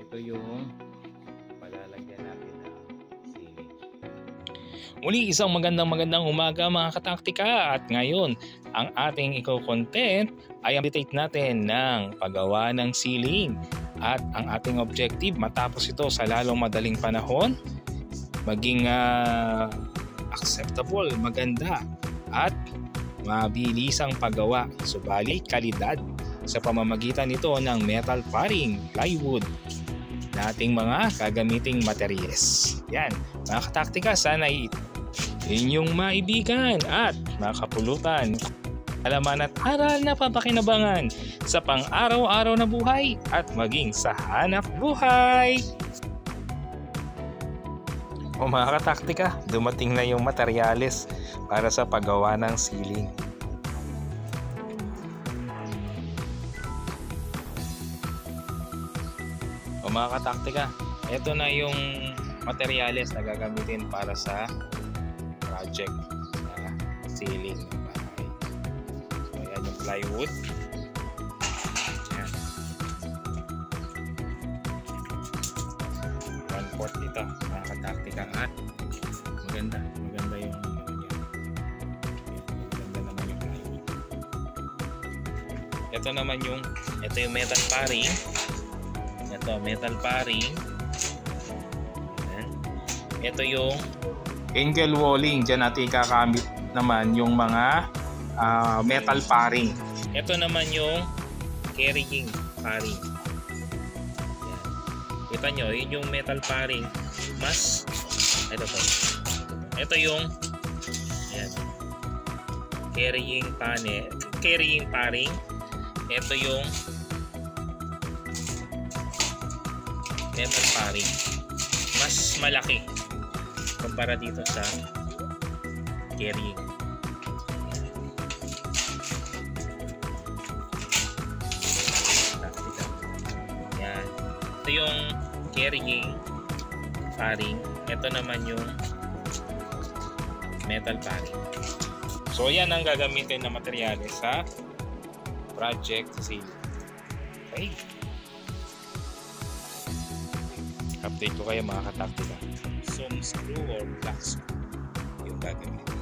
Ito yung palalagyan natin ng ceiling. Muli isang magandang umaga mga kataktika, at ngayon ang ating i-content ay update natin ng paggawa ng ceiling. At ang ating objective matapos ito sa lalong madaling panahon, maging acceptable, maganda at mabilisang paggawa, subalit kalidad sa pamamagitan nito ng metal paring plywood na ating mga gagamiting materyales. Yan, mga kataktika, sana inyong maibigan at makapulutan alaman at aral na papakinabangan sa pang-araw-araw na buhay at maging sa hanap buhay. O mga kataktika, dumating na yung materyales para sa paggawa ng ceiling. O mga kataktika, ito na yung materyales na gagamitin para sa project na ceiling ng bahay. So yan yung plywood. Yan. 1/4 ito mga kataktika, at maganda yung plywood. Ito yung metal paring. Metal paring. Ito yung angle walling. Diyan natin ikakamit naman yung mga metal paring. Ito naman yung carrying paring. Yan. Kita nyo, yun yung metal paring. Ito yung carrying paring. Ito yung metal paring, mas malaki kumpara dito sa carrying. Yan. Ito yung carrying paring. Ito naman yung metal paring. So yan ang gagamitin na materyales sa project ceiling. Okay. Update ko kayo mga kataktika. Some screw or black screw yung gagamitin.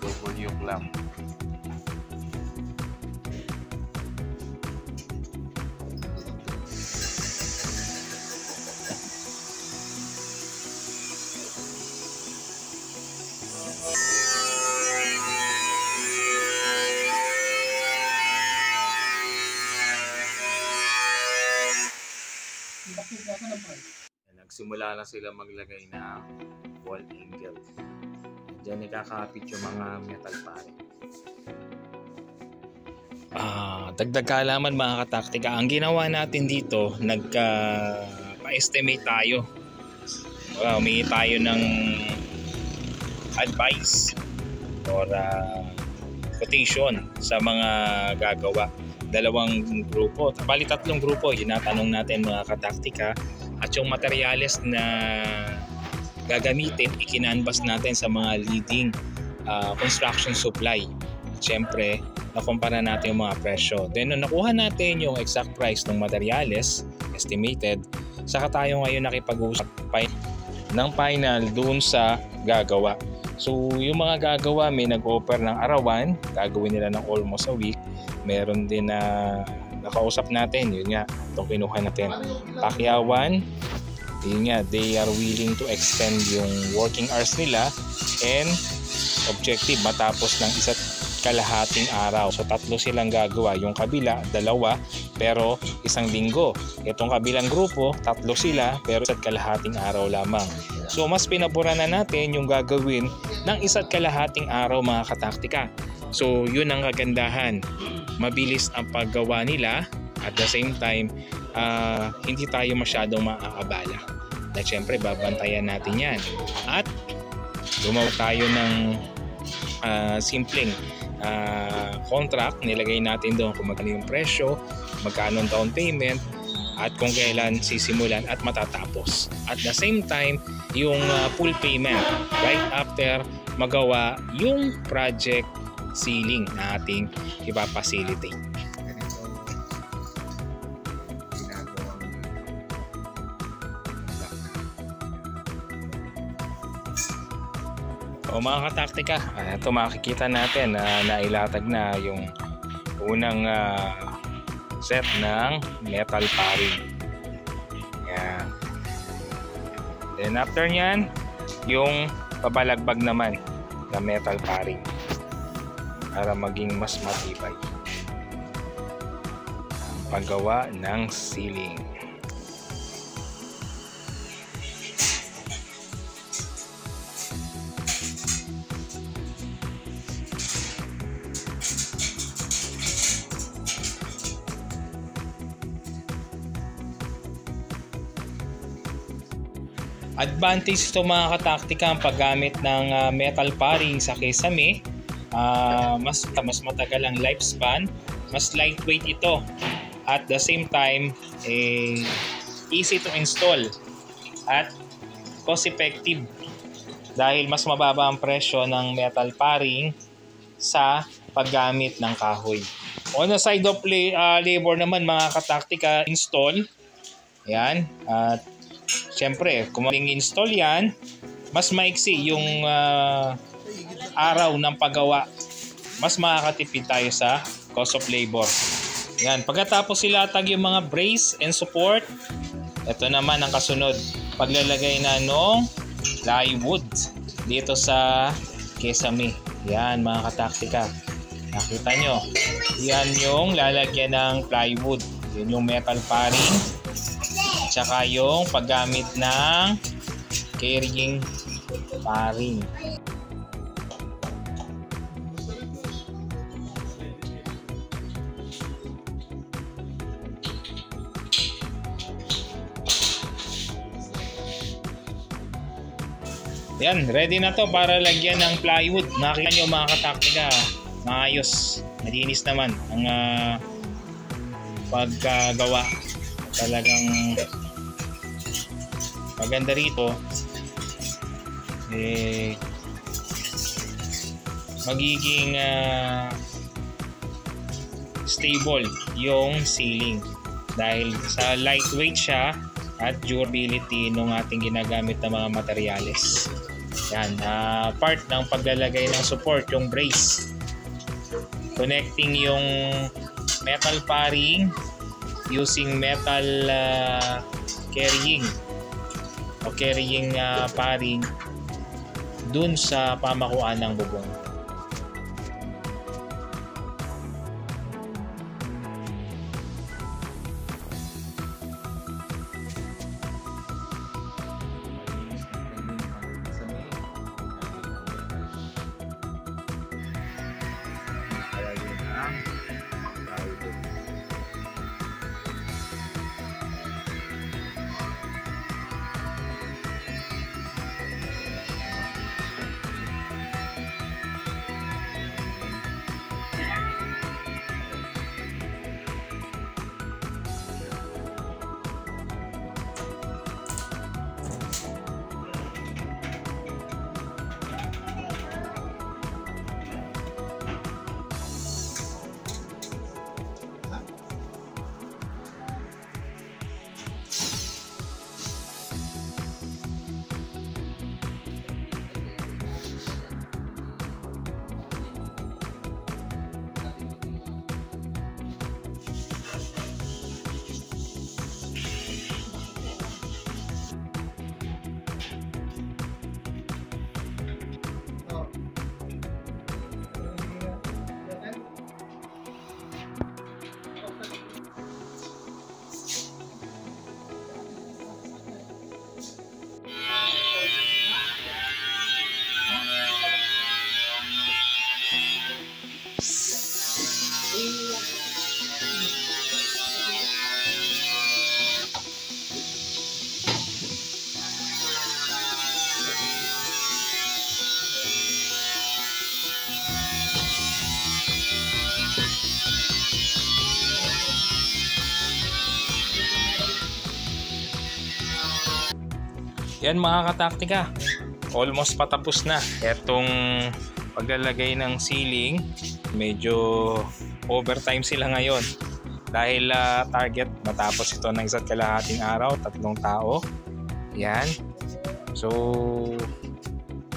Double yung clamp. Nagsimula na sila maglagay ng wall angle. Diyan ikakapit yung mga metal paring. Dagdag kaalaman mga kataktika, ang ginawa natin dito, nagpa-estimate tayo. Humingi tayo ng advice or quotation sa mga gagawa. 2 grupo, bali 3 grupo, tinatanong natin mga kataktika. At yung materyales na gagamitin, ikinanbas natin sa mga leading construction supply. Siyempre, nakumpara natin yung mga presyo. Then, nung nakuha natin yung exact price ng materyales, estimated, saka tayo ngayon nakipag-usap ng final doon sa gagawa. So, yung mga gagawa, may nag-offer ng arawan, gagawin nila ng almost a week. Meron din na nakausap natin, yun nga, itong kinuha natin, Pakyawan, yun nga, they are willing to extend yung working hours nila, and objective matapos ng 1.5 araw. So 3 silang gagawa, yung kabila 2, pero 1 linggo. Itong kabilang grupo 3 sila, pero 1.5 araw lamang. So mas pinaboran na natin yung gagawin ng 1.5 araw mga kataktika. So yun ang kagandahan, mabilis ang paggawa nila, at the same time hindi tayo masyadong maaabala. At syempre babantayan natin yan, at gumawa tayo ng simpleng contract. Nilagay natin doon kung magkano yung presyo, magkano ang down payment, at kung kailan sisimulan at matatapos. At the same time, yung full payment right after magawa yung project ceiling na ating ipapacilitate. Ganito ginagawang O mga kataktika, ito makikita natin na nailatag na yung unang set ng metal paring. Yan. Then after nyan, yung pabalagbag naman na metal paring para maging mas matibay ang paggawa ng ceiling. Advantage ito mga kataktika ang paggamit ng metal paring sa kesame. Mas matagal ang lifespan, mas lightweight ito, at the same time easy to install at cost effective dahil mas mababa ang presyo ng metal paring sa paggamit ng kahoy. On the side of labor naman mga kataktika, install yan, at syempre kung install yan, mas maiksi yung araw ng paggawa, mas makakatipid tayo sa cost of labor. Yan, pagkatapos ilatag yung mga brace and support, ito naman ang kasunod, paglalagay na ng plywood dito sa kesame. Yan mga kataktika, nakita nyo, yan yung lalagyan ng plywood, yun yung metal paring, tsaka yung paggamit ng carrying paring. Yan, ready na to para lagyan ng plywood. Nakita nyo mga kataktika, maayos, malinis naman ang pagkagawa. Talagang maganda rito, magiging stable yung ceiling dahil sa lightweight siya at durability ng ating ginagamit na mga materyales. Yan, part ng paglalagay ng support, yung brace, connecting yung metal paring using metal carrying o carrying paring dun sa pamakuan ng bubong. Yan mga kataktika, almost patapos na itong paglalagay ng ceiling. Medyo overtime sila ngayon dahil target matapos ito ng 1.5 araw, 3 tao. Yan. So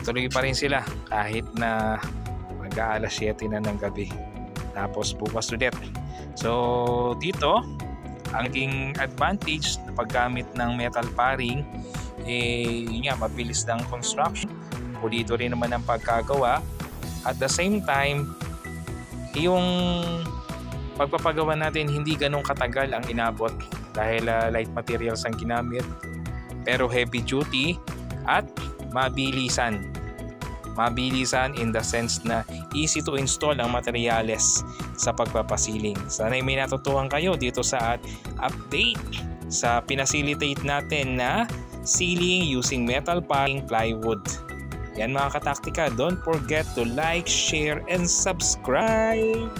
tuloy pa rin sila kahit na mag-aalas 7 na ng gabi. Tapos bukas ulit. So dito, ang king advantage na paggamit ng metal paring, yun nga, mabilis ng construction, pulito rin naman ang pagkagawa. At the same time, yung pagpapagawa natin hindi ganun katagal ang inabot dahil light materials ang ginamit, pero heavy duty at mabilisan in the sense na easy to install ang materyales sa pagpapasiling. Sana may natutuhan kayo dito sa update sa pinacilitate natin na ceiling using metal paring plywood. Yan mga kataktika, don't forget to like, share, and subscribe!